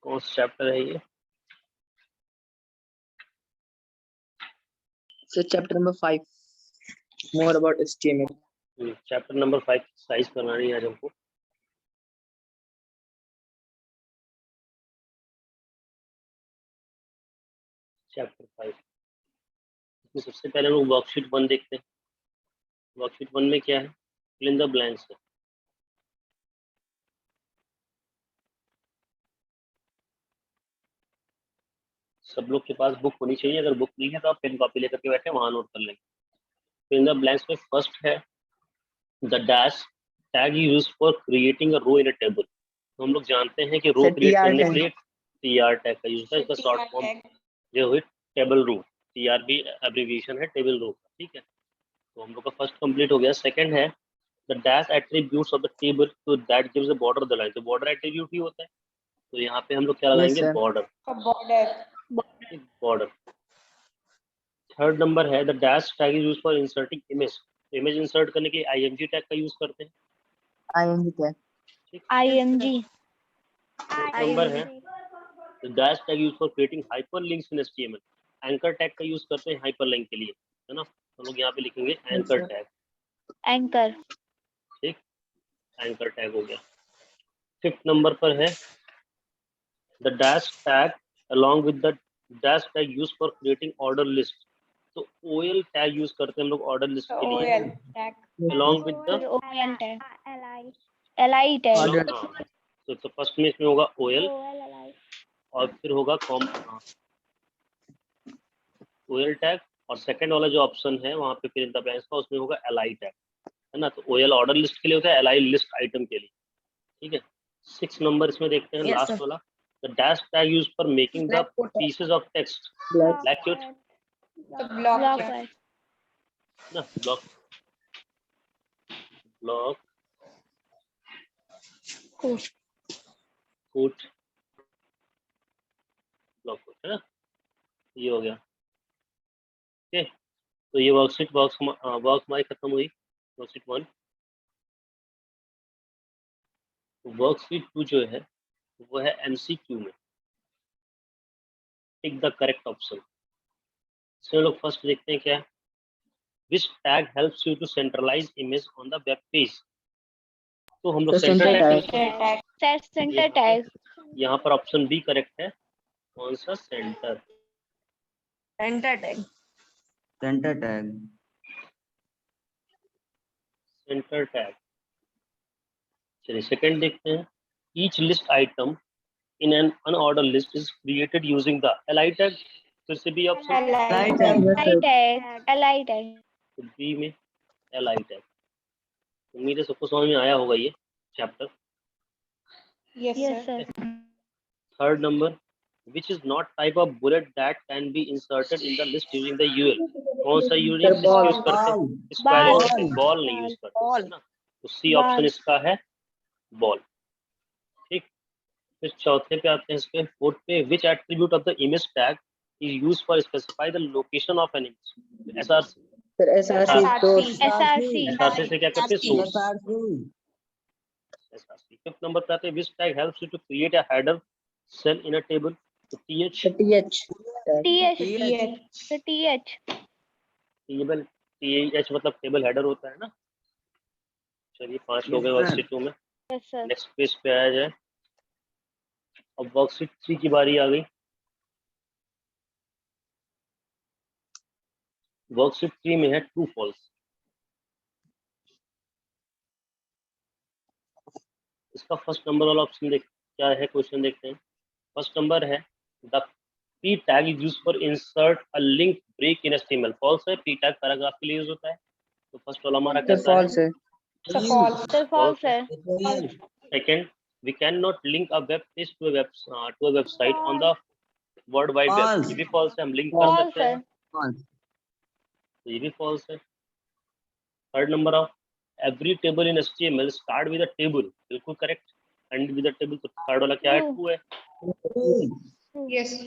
कौन सा चैप्टर है ये? Chapter number 5 more about HTML। Chapter number 5 exercise करवानी है आज हमको। चैप्टर 5 इसमें सबसे पहले हम लोग वर्कशीट 1 देखते हैं। वर्कशीट 1 में क्या है? फिल इन द ब्लैंक्स है। सब लोग के पास बुक होनी चाहिए। अगर बुक नहीं है तो आप पेन कॉपी लेकर के बैठे वहां नोट कर लेंगे। फिल इन द ब्लैंक्स में फर्स्ट है the dash tag use for creating a row in a table. तो हम लोग जानते हैं कि रो क्रिएट करने के लिए टीआर टैग का यूज होता है। इसका शॉर्ट फॉर्म जो है टेबल रो। टीआर भी एब्रिविएशन है टेबल रो का, ठीक है। तो हम लोग का फर्स्ट कंप्लीट हो गया। सेकंड है the dash attributes of the table तो that gives the border the line. तो बॉर्डर एट्रीब्यूट ही होता है। तो यहाँ पे हम लोग क्या लगाएंगे? बॉर्डर। बॉर्डर। थर्ड नंबर है the dash tag is used for inserting image. Image insert करने के आईएमजी टैग का यूज करते हैं। IMG tag. ठीक। IMG। नंबर है the dash tag use for creating hyperlinks in HTML. Anchor tag का use करते हैं हाइपरलिंक के लिए, है ना। हम लोग यहाँ पे लिखेंगे एंकर टैग। एंकर। ठीक, एंकर टैग हो गया। फिफ्थ नंबर पर है the dash tag along with the dash tag used for creating order list। तो OL टैग यूज करते हैं हम लोग ऑर्डर लिस्ट के लिए। along with the OL tag. LI tag. तो फर्स्ट में इसमें होगा OL और फिर होगा OL टैग और सेकंड वाला जो ऑप्शन है वहाँ पे फिर इन द ब्लैंक्स का उसमें होगा LI टैग, है ना। तो OL ऑर्डर लिस्ट के लिए होता है, LI लिस्ट आइटम के लिए, ठीक है। 6 नंबर इसमें देखते हैं लास्ट वाला the dash tag use for making the pieces of text black cute block है। ना block block quote block quote, है ना। ये हो गया, ओके। तो ये वर्कशीट वर्क हमारी खत्म हुई, वर्कशीट 1। वर्कशीट 2 जो है वो है MCQ में टिक द करेक्ट ऑप्शन। इसमें लोग फर्स्ट देखते हैं क्या, which tag helps you to centralise image on the web page. तो हम लोग सेंटर टैग। यहाँ पर ऑप्शन बी करेक्ट है। कौन सा? Centre tag. Centre tag. चलिए सेकंड देखते हैं। Each list item in an unordered list is created using the LI tag. फिर से बी ऑप्शन LI टैग। तो बी में LI टैग। उम्मीद है सबको समझ में आया होगा ये chapter. Yes sir. Third number which is not type of bullet that can be inserted in the list using the UL। कौन सा यूनिट लिस्ट यूज करते हैं? स्क्वायर यूज करते हैं, बॉल नहीं यूज करते, है ना। तो सी ऑप्शन इसका है बॉल, ठीक। फिर चौथे पे आते हैं, इसके फोर्थ पे which attribute of the image tag is used for specify the location of an image। SRC। फिर SRC से क्या करते हैं? सोर्स। SRC। फिफ्थ नंबर पे आते हैं which tag helps you to create a header cell in a table। तो TH। Table TH मतलब टेबल हेडर होता है ना। चलिए 5 हो गए वर्कशीट 2 में। नेक्स्ट पेज पे आया जाए। अब वर्कशीट 3 की बारी आ गई। वर्कशीट 3 में है ट्रू फॉल्स। इसका फर्स्ट नंबर वाला ऑप्शन देख क्या है, क्वेश्चन देखते हैं। फर्स्ट नंबर है the p tag is used for insert a link break in HTML। False है, p टैग पैराग्राफ के लिए यूज होता है। तो फर्स्ट वाला हमारा कैसा है? फॉल्स है। Second, we can not link a web page to a website on the world wide web. ये भी फॉल्स है, हम लिंक कर सकते हैं, तो ये भी फॉल्स है। Third number of every table in HTML start with a table. बिल्कुल correct, end with a table. तो थर्ड वाला क्या है? ट्रू है।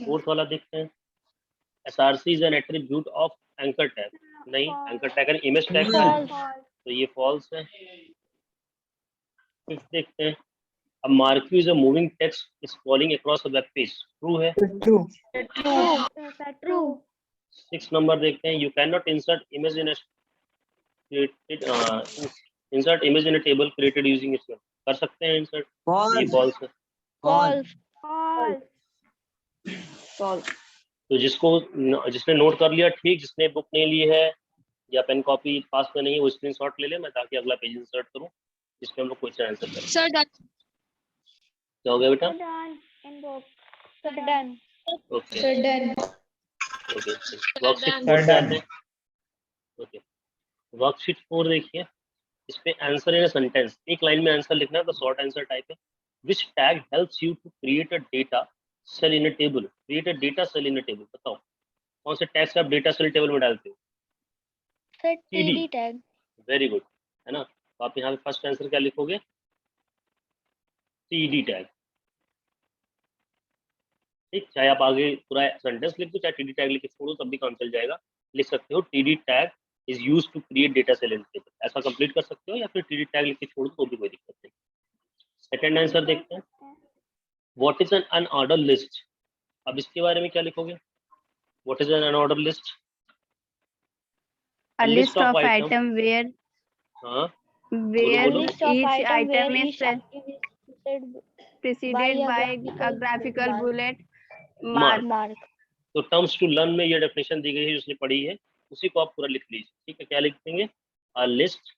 फोर्थ वाला देखते हैं। SRC is an attribute of anchor tag. नहीं, एंकर टैग है इमेज टैग का है, तो ये फॉल्स है। फिफ्थ देखते हैं, A marquee is a moving text scrolling across a web page. True है. True. True. 6 नंबर देखते हैं. You cannot insert image in a insert image in a table created using it. कर सकते हैं insert. ये False. false है. False. False. तो जिसने नोट कर लिया ठीक, जिसने बुक नहीं ली है या पेन कॉपी पास में नहीं है वो स्क्रीनशॉट ले ले, मैं ताकि अगला पेज इंसर्ट करूं जिसमें हम लोग क्वेश्चन आंसर करें. Sir, done. क्या हो गया बेटा? Done in book. So done. Okay Sir, done. Okay. Worksheet done. 4 पे आते हैं. ओके, वर्कशीट 4 देखिए. इस पे आंसर इन सेंटेंस, एक लाइन में आंसर लिखना है. तो शॉर्ट आंसर टाइप है. Which tag helps you to create a data cell in a table. Create a data cell in a table. बताओ कौन से टैग से आप डेटा सेल टेबल में डालते हो? Sir, TD. TD tag. Very good, है ना. तो आप यहाँ पे फर्स्ट आंसर क्या लिखोगे? TD tag. ठीक, चाहे आप आगे पूरा सेंटेंस लिख दो, चाहे TD टैग लिख के छोड़ो, तब भी काम चल जाएगा. लिख सकते हो TD tag is used to create data cell in table. ऐसा कंप्लीट कर सकते हो, या फिर TD टैग लिख के छोड़ दो तो भी कोई दिक्कत नहीं. सेकंड आंसर देखते हैं. What is N unordered list. अब इसके बारे में क्या लिखोगे? What is N unordered list? A list of item where हाँ, where List of each item where item is each item is preceded by a graphical mark. bullet Mark. mark. Mark. तो terms to learn में ये definition दी गई है, जिसने पढ़ी है उसी को आप पूरा लिख लीजिए. ठीक है, क्या लिख देंगे? A list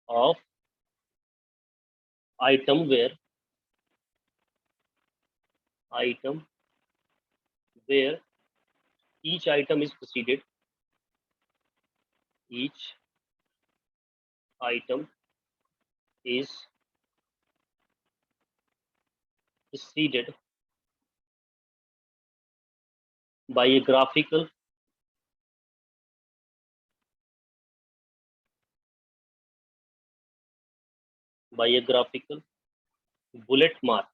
of item where each item is preceded by a graphical bullet mark.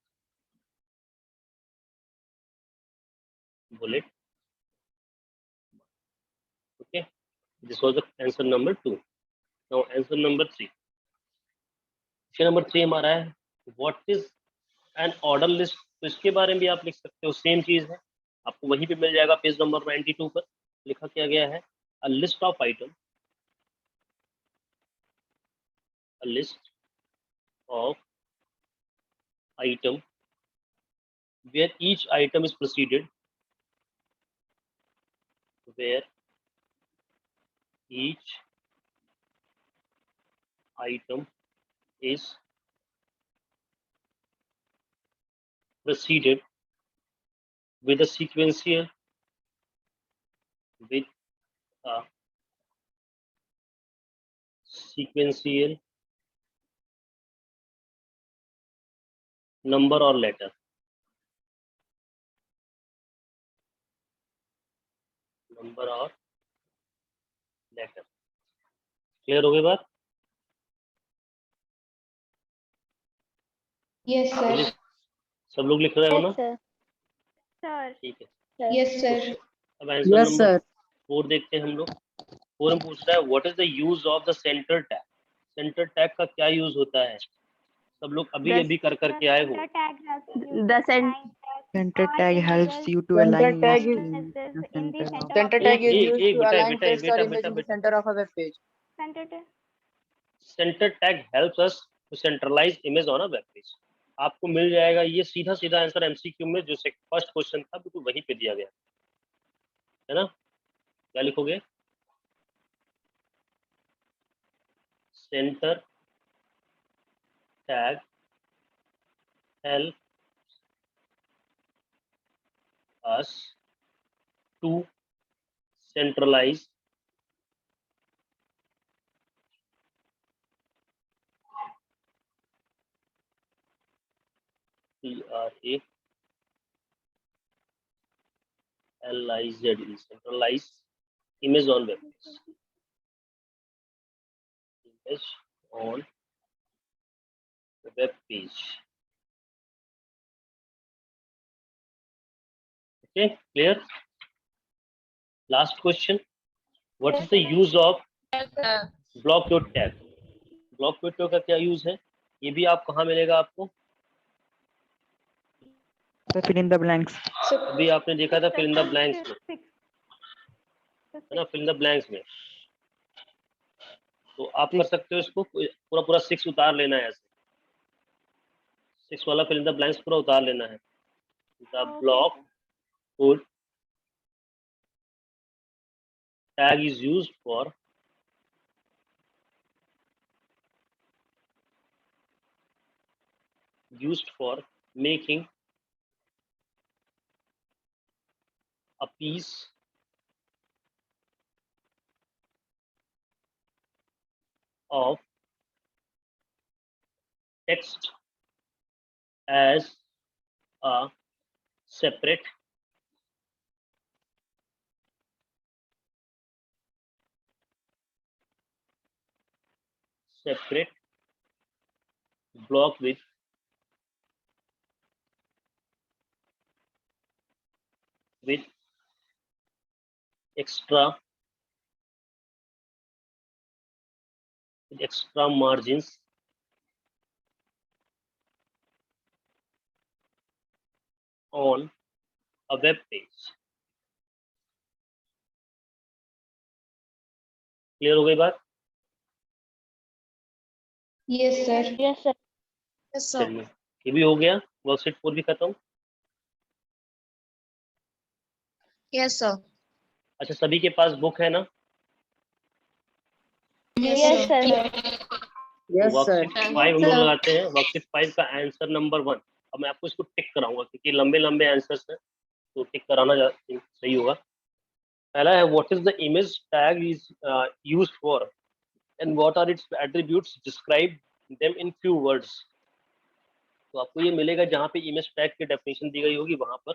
Okay, this was the answer number 2. Now answer number 3. Question number 3 हमारा है what is N order list. तो इसके बारे में भी आप लिख सकते हो, सेम चीज है, आपको वहीं पे मिल जाएगा पेज नंबर 92 पर. लिखा क्या गया है? अ list of item where each item is preceded with a sequential number or letter. Clear हो गई बात? Yes, sir. सब लोग लिख रहे हो ना? Yes, sir. Sir. ठीक है. Sir. Yes, sir. अब आंसर Yes, नंबर sir. 4 देखते हैं हम लोग. 4 में पूछ रहा है what is the use of the centre tag. Centre tag का क्या यूज होता है? सब लोग अभी The- अभी कर करके आए हो. The Center tag helps you to Center align tag next is- in the center of Center tag is एक- used एक to बेटा, align बेटा, text or बेटा, image बेटा, in the बेटा. center of a web page. Centre tag helps us to centralise image on a web page. आपको मिल जाएगा ये सीधा सीधा आंसर एमसीक्यू में, जो फर्स्ट क्वेश्चन था बिल्कुल वहीं पे दिया गया है ना. क्या लिखोगे? Centre tag help us to centralize centralize image on web page. Image on the web page. Okay, clear? Last question. What is the use of Yes, sir. block quote tag? block quote का क्या use है? ये भी आप कहाँ मिलेगा आपको? So fill in the blanks. अभी आपने देखा था फिल इन द ब्लैंक्स में, है ना, फिल इन द ब्लैंक्स में। तो आप कर सकते हो इसको पूरा पूरा 6 उतार लेना है, ऐसे 6 वाला फिल इन द ब्लैंक्स पूरा उतार लेना है। The block code tag is used for making a piece of text as a separate block with extra margins on a web page। Clear हो गई बात? Yes, sir. Yes, sir. Yes, sir. चलिए, ये भी हो गया, वर्कशीट 4 भी खत्म। Yes, sir. अच्छा, सभी के पास बुक है ना? Yes, sir. Yes, sir. Worksheet 5 हम लोग लगाते हैं। वर्कशीट 5 का आंसर नंबर 1, अब मैं आपको इसको टिक कराऊंगा क्योंकि लंबे लंबे आंसर्स हैं, तो टिक कराना सही होगा। पहला है what is the image tag is used for and what are its attributes, describe them in few words. तो आपको ये मिलेगा जहाँ पे इमेज टैग की डेफिनेशन दी गई होगी वहां पर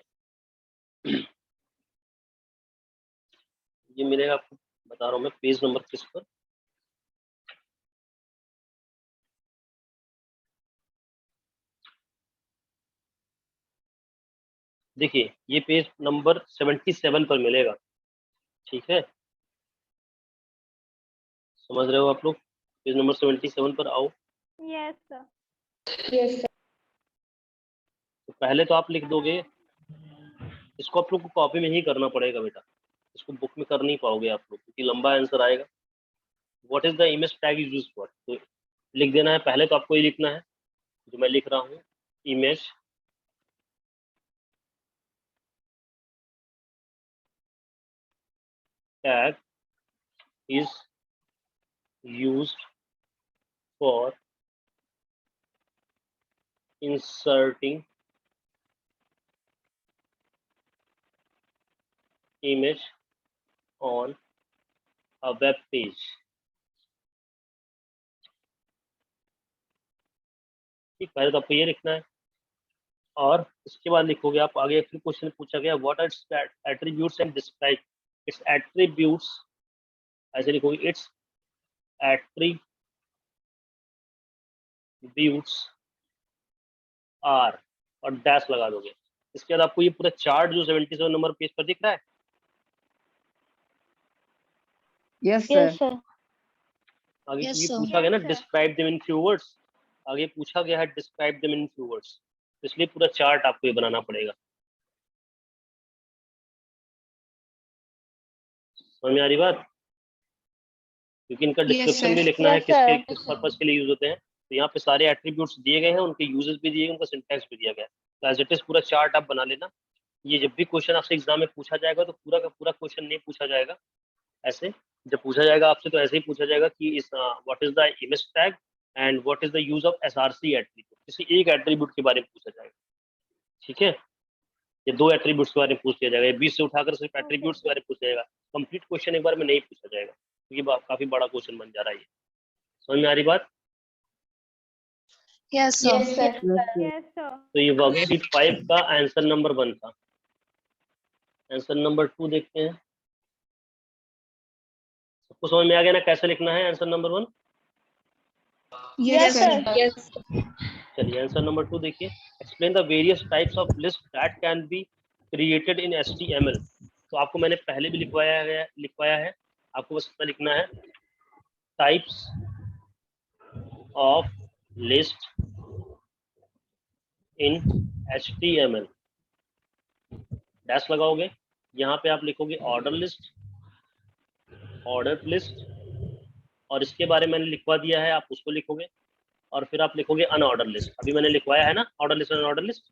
ये मिलेगा आपको, बता रहा हूँ मैं, पेज नंबर किस पर। देखिए, ये पेज नंबर 77 पर मिलेगा, ठीक है, समझ रहे हो आप लोग? पेज नंबर 77 पर आओ। Yes, sir. Yes, sir. तो पहले तो आप लिख दोगे, इसको आप लोग को कॉपी में ही करना पड़ेगा बेटा, इसको बुक में कर नहीं पाओगे आप लोग क्योंकि लंबा आंसर आएगा। What is the image tag is used for, तो लिख देना है। पहले तो आपको ये लिखना है जो मैं लिख रहा हूँ, image tag is used for inserting image on a web page। ठीक, पहले तो आपको ये लिखना है और इसके बाद लिखोगे आप आगे। फिर क्वेश्चन पूछा गया what are its attributes and describe its attributes, ऐसे लिखोगे इट्स एट्रीब्यूट्स आर और डैश लगा दोगे। इसके बाद आपको ये पूरा चार्ट जो 77 नंबर पेज पर दिख रहा है, Yes, Yes, sir. sir. आगे Yes, क्योंकि sir. पूछा गया ना Yes, sir. Describe them in few words, आगे पूछा गया है describe them in few words, इसलिए पूरा चार्ट आपको ये बनाना पड़ेगा। समझ में आ रही बात? क्योंकि इनका डिस्क्रिप्शन sir. भी लिखना है Yes, sir. किस पर्पस के लिए यूज होते हैं। तो यहाँ पे सारे एट्रीब्यूट्स दिए गए हैं, उनके यूजेस भी दिए गए, उनका सिंटैक्स भी दिया गया है। तो एज इट इज पूरा चार्ट आप बना लेना। ये जब भी क्वेश्चन आपसे एग्जाम में पूछा जाएगा तो पूरा का पूरा क्वेश्चन नहीं पूछा जाएगा ऐसे। जब पूछा जाएगा आपसे तो ऐसे ही पूछा जाएगा कि इस what is the image tag and what is the use of SRC attribute, किसी एक एट्रीब्यूट के बारे में पूछा जाएगा, ठीक है। ये 2 एट्रीब्यूट्स के बारे में पूछ लिया जाएगा, 20 से उठाकर सिर्फ एट्रीब्यूट्स के बारे में पूछा जाएगा। कंप्लीट क्वेश्चन एक बार में नहीं पूछा जाएगा क्योंकि काफी बड़ा क्वेश्चन बन जा रहा है ये। समझ में आ रही बात? Yes, sir. Yes, sir. Yes, sir. Yes, sir. तो ये वर्कशीट 5 का आंसर नंबर 1 था। आंसर नंबर 2 देखते हैं। सबको समझ में आ गया ना कैसे लिखना है answer number 1? Yes, sir. Yes. चलिए आंसर नंबर 2 देखिए। Explain the various types of list that can be created in HTML। तो आपको मैंने पहले भी लिखवाया है, आपको बस इतना लिखना है, types of list in HTML, dash लगाओगे, यहाँ पे आप लिखोगे ऑर्डर लिस्ट, और इसके बारे में मैंने लिखवा दिया है, आप उसको लिखोगे, और फिर आप लिखोगे अनऑर्डर लिस्ट। अभी मैंने लिखवाया है ना order list, unordered list.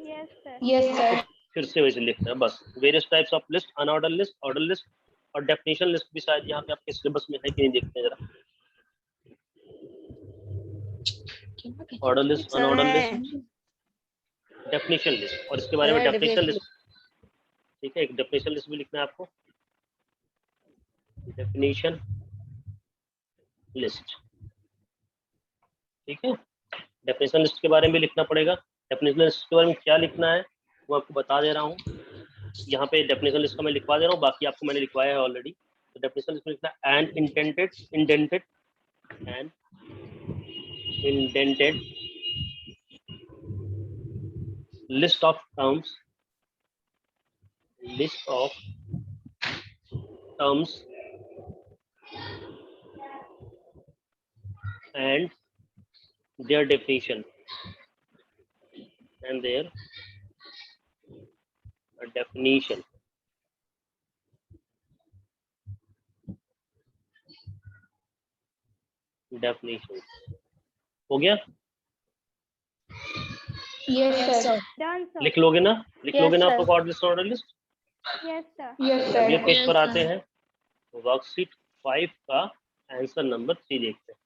Yes, sir. Yes, sir. फिर से वैसे लिखना है बस, various types of list, unordered list, order list, और डेफिनेशन लिस्ट भी शायद यहाँ पे आपके सिलेबस में है कि नहीं, देखते हैं जरा। Order list, unordered list, definition list, और इसके बारे में डेफिनेशन लिस्ट, ठीक है, एक डेफिनेशन लिस्ट भी लिखना है आपको, डेफिनेशन लिस्ट, ठीक है। डेफिनेशन लिस्ट के बारे में भी लिखना पड़ेगा। डेफिनेशन लिस्ट के बारे में क्या लिखना है वो आपको बता दे रहा हूँ, यहाँ पे डेफिनेशन लिस्ट का मैं लिखवा दे रहा हूँ, बाकी आपको मैंने लिखवाया है ऑलरेडी। तो डेफिनेशन लिस्ट में लिखना है and indented list of terms and their definition definition हो गया? Yes, sir. Done, sir. लिख लोगे ना? लिख Yes, लोगे ना आप sir. लोग order list, order list? Yes, sir. Yes, अगले sir. पेज पर आते हैं, वर्कशीट 5 का आंसर नंबर 3 देखते हैं।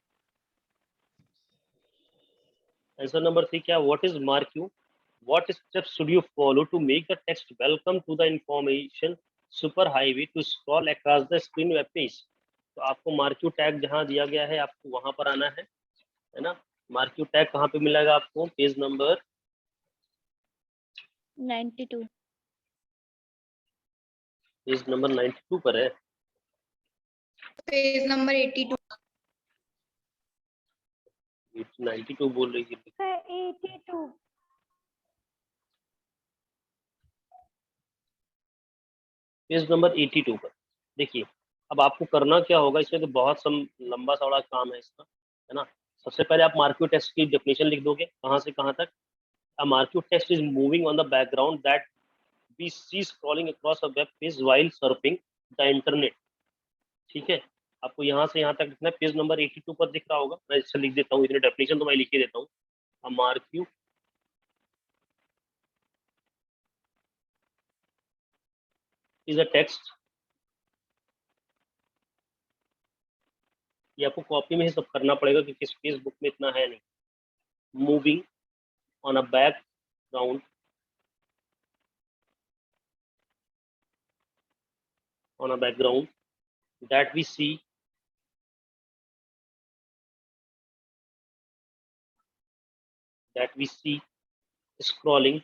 आंसर नंबर 3 क्या? What is mark you? What steps should you follow to make the text welcome to the information superhighway to scroll across the screen web page? तो आपको mark you tag जहाँ दिया गया है आपको वहां पर आना है ना। मार्क यू टैग कहाँ पे मिलेगा आपको? Page number 92. पेज नंबर 92 पर है। Page number 82. 92 बोल रही है। Sir, 82. पेज नंबर 82 पर देखिए। अब आपको करना क्या होगा, इसमें तो बहुत लंबा चौड़ा काम है इसका, है ना। सबसे पहले आप मार्क यू टेक्स्ट की डेफिनेशन लिख दोगे, कहाँ से कहाँ तक। A mark you text is moving on the background that we see scrolling across a web page while surfing the internet, ठीक है। आपको यहाँ से यहाँ तक लिखना है। पेज नंबर 82 पर दिख रहा होगा, मैं इससे लिख देता हूँ, इतने डेफिनेशन तो मैं लिख के देता हूँ। A mark you is a text, ये आपको कॉपी में ही सब करना पड़ेगा क्योंकि इस पेज बुक में इतना है नहीं। Moving on a background that we see scrolling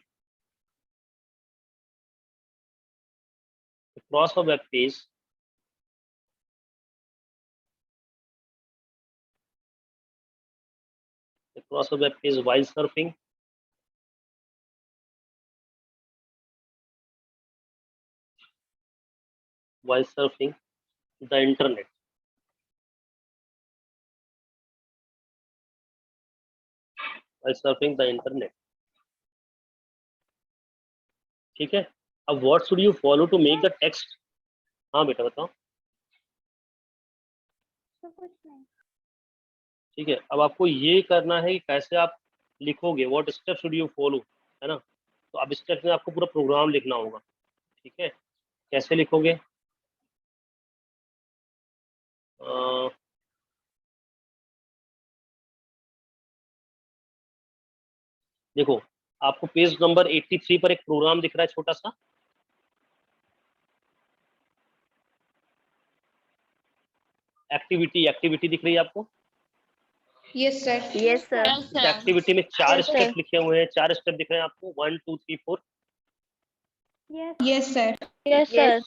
across a web page while surfing the internet। ठीक है। अब what should you follow to make the text? हाँ बेटा बताओ। तो कुछ नहीं. ठीक है, अब आपको ये करना है कि कैसे आप लिखोगे, what step should you follow, है ना। तो अब स्टेप में आपको पूरा प्रोग्राम लिखना होगा, ठीक है। कैसे लिखोगे? देखो, आपको पेज नंबर 83 पर एक प्रोग्राम दिख रहा है छोटा सा, एक्टिविटी दिख रही है आपको। Yes, sir. Yes, sir. इस एक्टिविटी में 4 Yes, sir. स्टेप लिखे हुए हैं, 4 स्टेप दिख रहे हैं आपको, 1 2 3 4। Yes. Yes, sir. Yes, sir.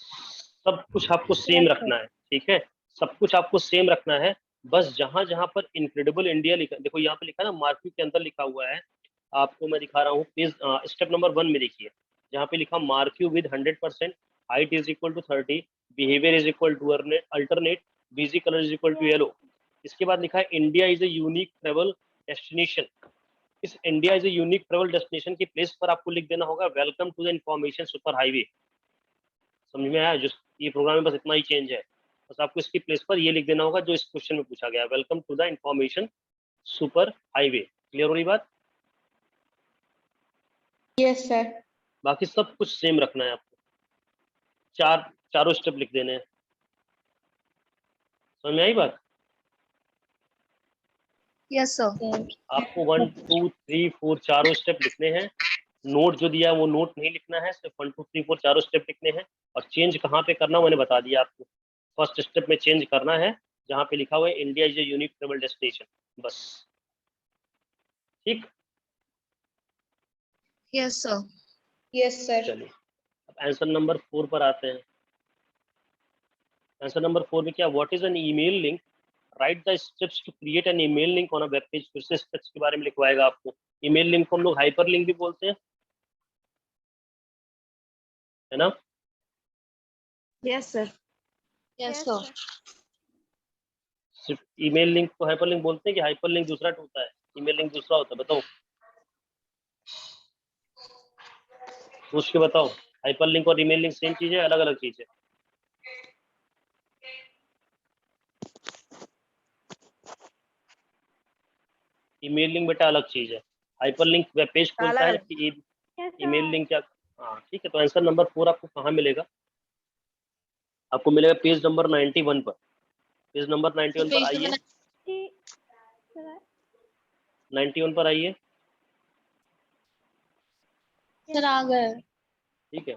सब कुछ आपको सेम रखना है, ठीक है। सब कुछ आपको सेम रखना है, बस जहां जहां पर इनक्रेडिबल इंडिया लिखा, देखो यहाँ पे लिखा है ना, मार्क के अंदर लिखा हुआ है, आपको मैं दिखा रहा हूँ। पेज स्टेप नंबर 1 में देखिए, जहाँ पे लिखा marquee width 100%, height is equal to 30, behavior is equal to alternate, BG colour is equal to yellow. इसके बाद लिखा है India is a unique travel destination, इस India is a unique travel destination की प्लेस पर आपको लिख देना होगा welcome to the information super highway. समझ में आया? जो ये प्रोग्राम में बस इतना ही चेंज है, बस आपको इसकी प्लेस पर ये लिख देना होगा जो इस क्वेश्चन में पूछा गया, welcome to the information super highway. Clear हो रही बात? Yes, sir. बाकी सब कुछ सेम रखना है आपको, चारों स्टेप लिख देने हैं। समझ में आई बात? Yes, sir. आपको 1 2 3 4 चारों स्टेप लिखने हैं। नोट जो दिया है वो नोट नहीं लिखना है, सिर्फ 1 2 3 4 चारों स्टेप लिखने हैं। और चेंज कहाँ पे करना मैंने बता दिया आपको। फर्स्ट स्टेप में चेंज करना है जहाँ पे लिखा हुआ है India is a unique travel destination, बस। ठीक? Yes, sir. Yes, sir. चलिए अब आंसर नंबर 4 पर आते हैं। आंसर नंबर 4 में क्या, what is an email link, write the steps to create an email link on a web page. फिर से स्टेप्स के बारे में लिखवाएगा आपको। ईमेल लिंक को हम लोग हाइपर लिंक भी बोलते हैं, है ना? Yes, sir. Yes, sir. सिर्फ ईमेल लिंक को हाइपर लिंक बोलते हैं कि हाइपर लिंक दूसरा होता है, ईमेल लिंक दूसरा होता है? बताओ, सोच के बताओ। हाइपर लिंक और ईमेल लिंक सेम चीज है, अलग अलग चीज है? ईमेल लिंक बेटा अलग चीज है, हाइपर लिंक वेब पेज खोलता है, जबकि Yes, ईमेल sir. लिंक क्या। हाँ ठीक है, तो आंसर नंबर 4 आपको कहाँ मिलेगा? आपको मिलेगा पेज नंबर 91 पर। पेज नंबर 91 पर आइए, Sir. 91 पर आइए। Sir, आ गए। ठीक है,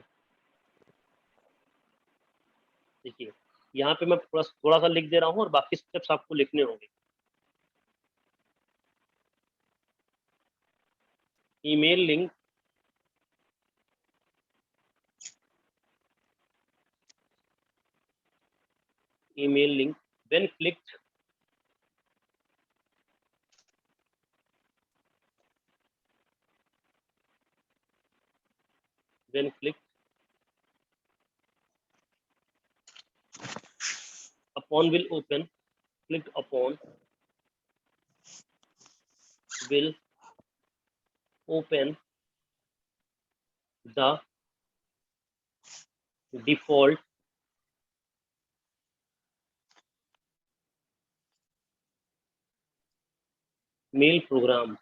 देखिए यहाँ पे मैं थोड़ा सा लिख दे रहा हूँ और बाकी स्टेप्स आपको लिखने होंगे। Email link when clicked upon will open, clicked upon will open the default mail program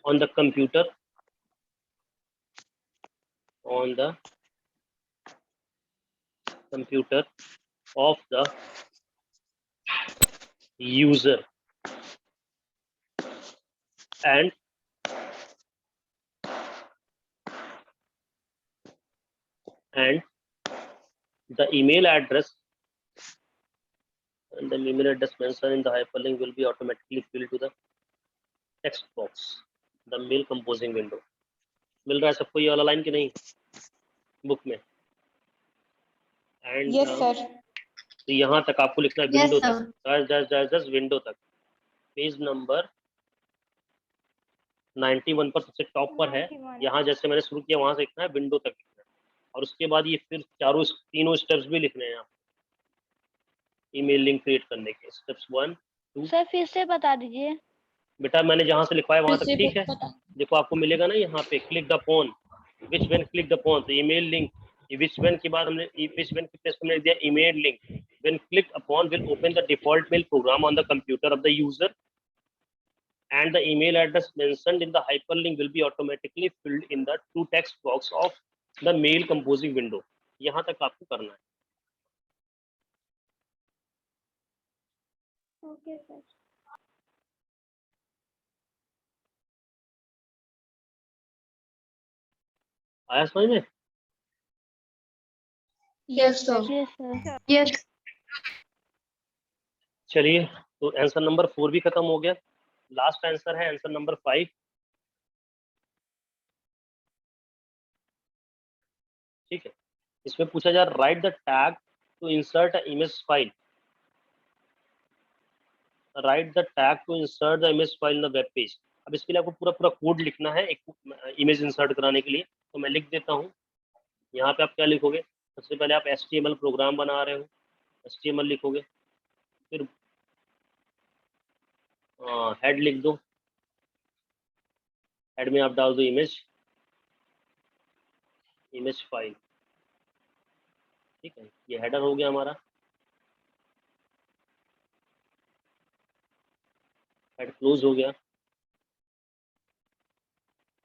on the computer of the user, and the email address mentioned in the hyperlink will be automatically filled to the text box, the mail composing window। मिल रहा है सबको ये वाला line कि नहीं book में? And Yes, sir. तो यहाँ तक आपको लिखना है, Yes, विंडो sir. तक, जस्ट विंडो तक। पेज नंबर 91 पर सबसे टॉप पर है, 91. यहाँ जैसे मैंने शुरू किया वहां से लिखना है, विंडो तक लिखना है। और उसके बाद ये फिर तीनों स्टेप्स भी लिखने हैं आप ईमेल लिंक क्रिएट करने के। स्टेप्स 1 2। सर फिर से बता दीजिए। बेटा मैंने जहाँ से लिखवाया वहां तक ठीक है। देखो आपको मिलेगा ना यहाँ पे, click the phone, which when click the phone, तो ईमेल लिंक, विच व्हेन के बाद हमने विच व्हेन की प्लेस में दिया email link. When click upon will open the default mail program on the computer of the user, and the email address mentioned in the hyperlink will be automatically filled in the to text box of the mail composing window। यहाँ तक आपको करना है। Okay, sir. आया समझ में? Yes, sir. Yes sir. Yes. चलिए तो आंसर नंबर 4 भी खत्म हो गया। लास्ट आंसर है आंसर नंबर 5। ठीक है, इसमें पूछा जा रहा write the tag to insert a image file, write the tag to insert the image file in the web page. अब इसके लिए आपको पूरा पूरा कोड लिखना है एक इमेज इंसर्ट कराने के लिए, तो मैं लिख देता हूँ। यहाँ पे आप क्या लिखोगे, सबसे पहले आप HTML प्रोग्राम बना रहे हो, HTML लिखोगे, फिर हेड लिख दो, हेड में आप डाल दो इमेज फाइल, ठीक है, ये हेडर हो गया हमारा, हेड क्लोज हो गया।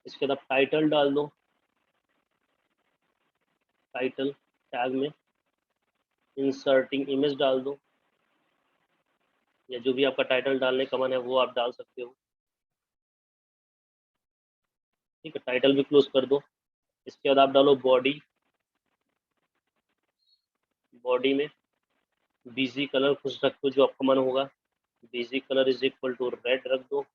इसके बाद टाइटल डाल दो, टाइटल टैग में इंसर्टिंग इमेज डाल दो, या जो भी आपका टाइटल डालने का मन है वो आप डाल सकते हो, ठीक है, टाइटल भी क्लोज कर दो। इसके बाद आप डालो बॉडी, बॉडी में बीजी कलर कुछ रख दो जो आपका मन होगा, BG colour is equal to red रख दो,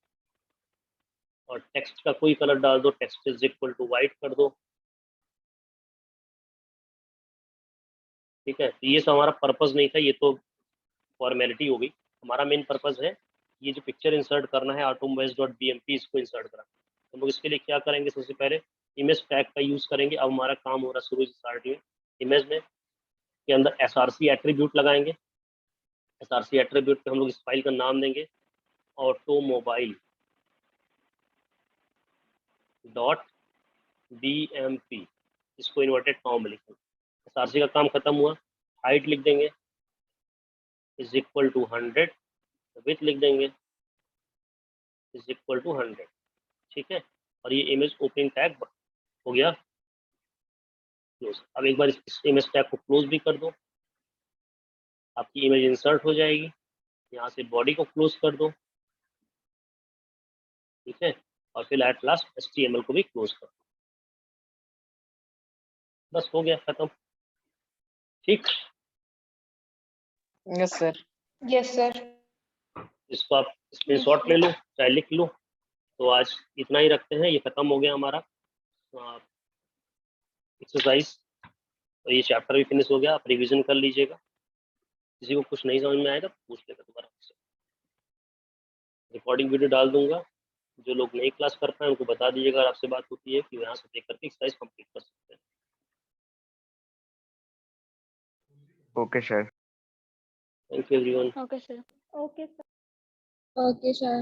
और टेक्स्ट का कोई कलर डाल दो, text is equal to white कर दो, ठीक है। तो ये तो हमारा पर्पस नहीं था, ये तो फॉर्मेलिटी हो गई। हमारा मेन पर्पस है ये जो पिक्चर इंसर्ट करना है automobile.bmp, इसको इंसर्ट करना। हम लोग इसके लिए क्या करेंगे, सबसे पहले इमेज टैग का यूज करेंगे। अब हमारा काम हो रहा है शुरू स्टार्ट में इमेज में के अंदर src एट्रीब्यूट लगाएंगे। src एट्रीब्यूट पे हम लोग इस फाइल का नाम देंगे ऑटोमोबाइल डॉट bmp, इसको इन्वर्टेड कॉमा में लिखेंगे। src का काम खत्म हुआ, हाइट लिख देंगे इज इक्वल टू 100, विथ लिख देंगे इज इक्वल टू 100, ठीक है। और ये इमेज ओपनिंग टैग हो गया क्लोज। अब एक बार इस इमेज टैग को क्लोज भी कर दो, आपकी इमेज इंसर्ट हो जाएगी। यहाँ से बॉडी को क्लोज कर दो, ठीक है, और फिर एट लास्ट HTML को भी क्लोज कर दो, बस हो गया खत्म, ठीक। Yes, sir. Yes, sir. इसको आप स्क्रीनशॉट ले लो चाहे लिख लो। तो आज इतना ही रखते हैं, ये खत्म हो गया हमारा एक्सरसाइज, तो ये चैप्टर भी फिनिश हो गया। आप रिवीजन कर लीजिएगा, किसी को कुछ नहीं समझ में आएगा पूछ लेगा दोबारा मुझसे। रिकॉर्डिंग वीडियो डाल दूंगा, जो लोग नई क्लास कर पाए उनको बता दीजिएगा, अगर आपसे बात होती है कि यहाँ से देख करके एक्सरसाइज कंप्लीट कर सकते हैं। Okay, sir. Thank you everyone. Okay, sir. Okay, sir. Okay, sir.